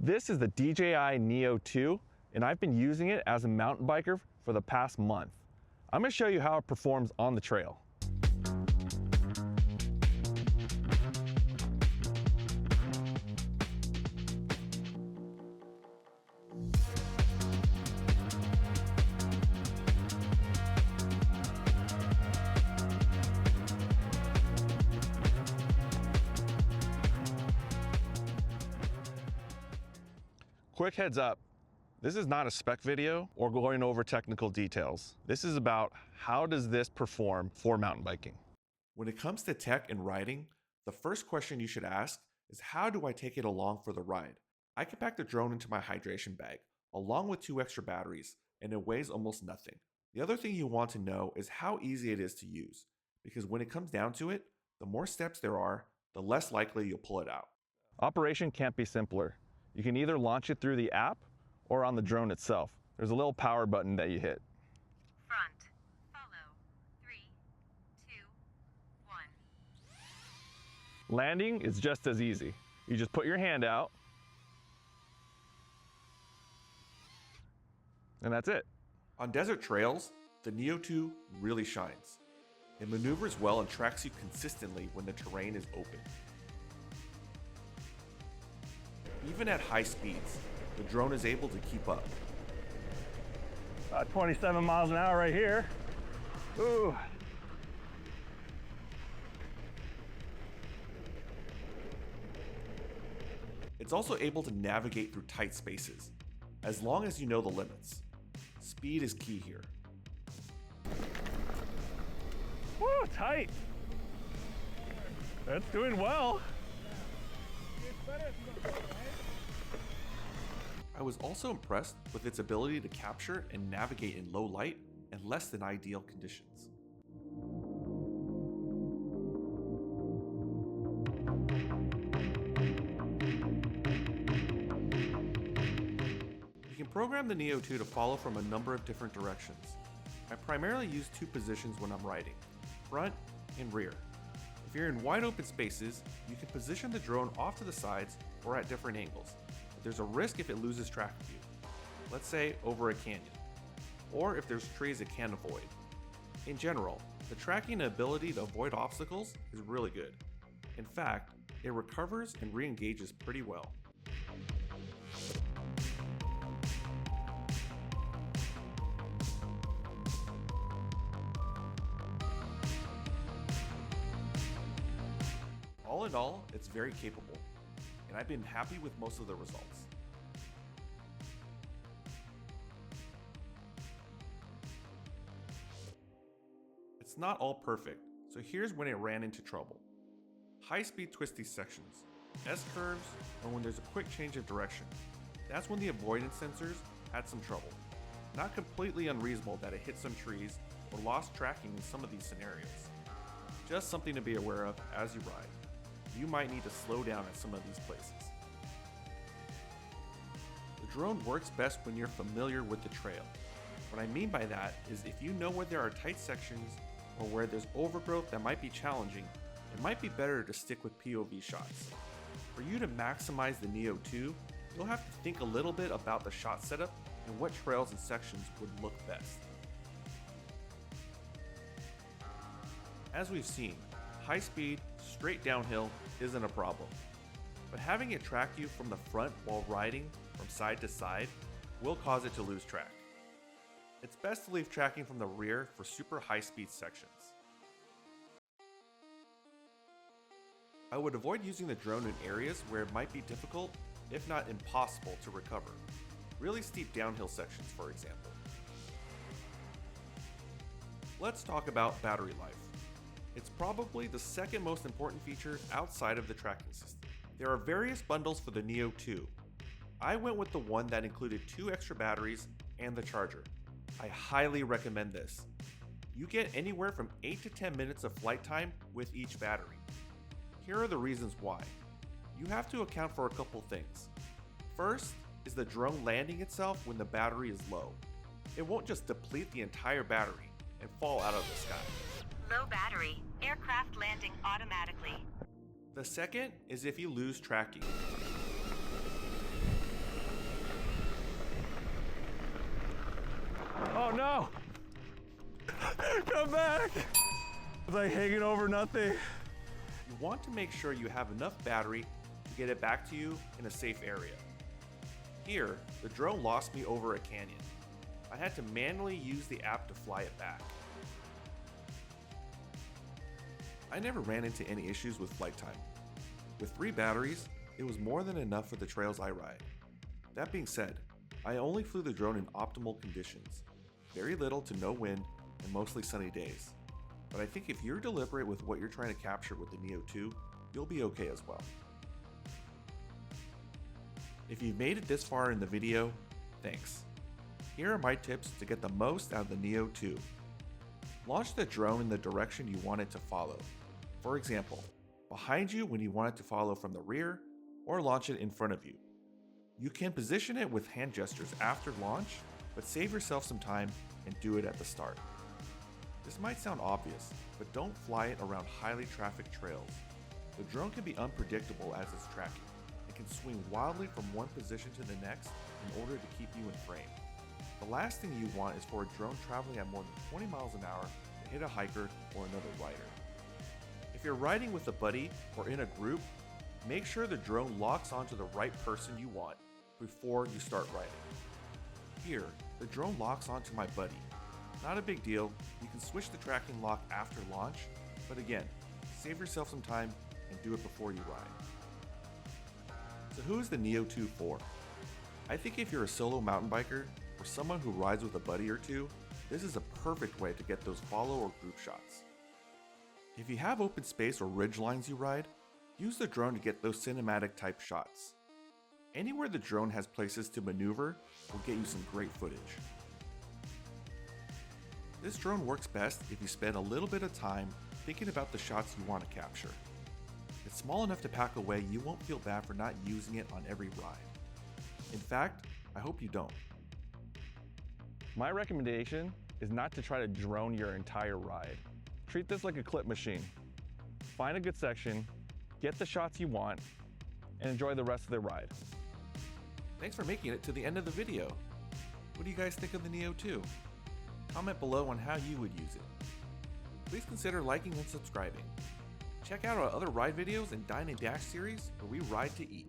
This is the DJI Neo 2, and I've been using it as a mountain biker for the past month. I'm going to show you how it performs on the trail. Quick heads up, this is not a spec video or going over technical details. This is about how does this perform for mountain biking. When it comes to tech and riding, the first question you should ask is how do I take it along for the ride? I can pack the drone into my hydration bag, along with 2 extra batteries, and it weighs almost nothing. The other thing you want to know is how easy it is to use, because when it comes down to it, the more steps there are, the less likely you'll pull it out. Operation can't be simpler. You can either launch it through the app or on the drone itself. There's a little power button that you hit. Front, follow, 3, 2, 1. Landing is just as easy. You just put your hand out, and that's it. On desert trails, the Neo 2 really shines. It maneuvers well and tracks you consistently when the terrain is open. Even at high speeds, the drone is able to keep up. About 27 miles an hour right here. Ooh. It's also able to navigate through tight spaces, as long as you know the limits. Speed is key here. Woo, tight. That's doing well. I was also impressed with its ability to capture and navigate in low light and less than ideal conditions. You can program the Neo 2 to follow from a number of different directions. I primarily use 2 positions when I'm riding, front and rear. If you're in wide open spaces, you can position the drone off to the sides or at different angles. But there's a risk if it loses track of you, let's say over a canyon, or if there's trees it can't avoid. In general, the tracking and ability to avoid obstacles is really good. In fact, it recovers and re-engages pretty well. All in all, it's very capable, and I've been happy with most of the results. It's not all perfect, so here's when it ran into trouble. High-speed twisty sections, S-curves, or when there's a quick change of direction. That's when the avoidance sensors had some trouble. Not completely unreasonable that it hit some trees or lost tracking in some of these scenarios. Just something to be aware of as you ride. You might need to slow down at some of these places. The drone works best when you're familiar with the trail. What I mean by that is if you know where there are tight sections or where there's overgrowth that might be challenging, it might be better to stick with POV shots. For you to maximize the Neo 2, you'll have to think a little bit about the shot setup and what trails and sections would look best. As we've seen, high speed, straight downhill isn't a problem, but having it track you from the front while riding from side to side will cause it to lose track. It's best to leave tracking from the rear for super high speed sections. I would avoid using the drone in areas where it might be difficult, if not impossible, to recover. Really steep downhill sections, for example. Let's talk about battery life. It's probably the second most important feature outside of the tracking system. There are various bundles for the Neo 2. I went with the one that included 2 extra batteries and the charger. I highly recommend this. You get anywhere from 8 to 10 minutes of flight time with each battery. Here are the reasons why. You have to account for a couple things. First is the drone landing itself when the battery is low. It won't just deplete the entire battery and fall out of the sky. Low battery, aircraft landing automatically. The second is if you lose tracking. no! Come back! It's like hanging over nothing. You want to make sure you have enough battery to get it back to you in a safe area. Here, the drone lost me over a canyon. I had to manually use the app to fly it back. I never ran into any issues with flight time. With 3 batteries, it was more than enough for the trails I ride. That being said, I only flew the drone in optimal conditions. Very little to no wind and mostly sunny days. But I think if you're deliberate with what you're trying to capture with the Neo 2, you'll be okay as well. If you've made it this far in the video, thanks. Here are my tips to get the most out of the Neo 2. Launch the drone in the direction you want it to follow. For example, behind you when you want it to follow from the rear, or launch it in front of you. You can position it with hand gestures after launch, but save yourself some time and do it at the start. This might sound obvious, but don't fly it around highly trafficked trails. The drone can be unpredictable as it's tracking. It can swing wildly from one position to the next in order to keep you in frame. The last thing you want is for a drone traveling at more than 20 miles an hour to hit a hiker or another rider. If you're riding with a buddy or in a group, make sure the drone locks onto the right person you want before you start riding. Here, the drone locks onto my buddy. Not a big deal, you can switch the tracking lock after launch, but again, save yourself some time and do it before you ride. So who is the Neo 2 for? I think if you're a solo mountain biker or someone who rides with a buddy or two, this is a perfect way to get those follow or group shots. If you have open space or ridge lines you ride, use the drone to get those cinematic type shots. Anywhere the drone has places to maneuver will get you some great footage. This drone works best if you spend a little bit of time thinking about the shots you want to capture. It's small enough to pack away, you won't feel bad for not using it on every ride. In fact, I hope you don't. My recommendation is not to try to drone your entire ride. Treat this like a clip machine. Find a good section, get the shots you want, and enjoy the rest of the ride. Thanks for making it to the end of the video. What do you guys think of the Neo 2? Comment below on how you would use it. Please consider liking and subscribing. Check out our other ride videos and Dine and Dash series where we ride to eat.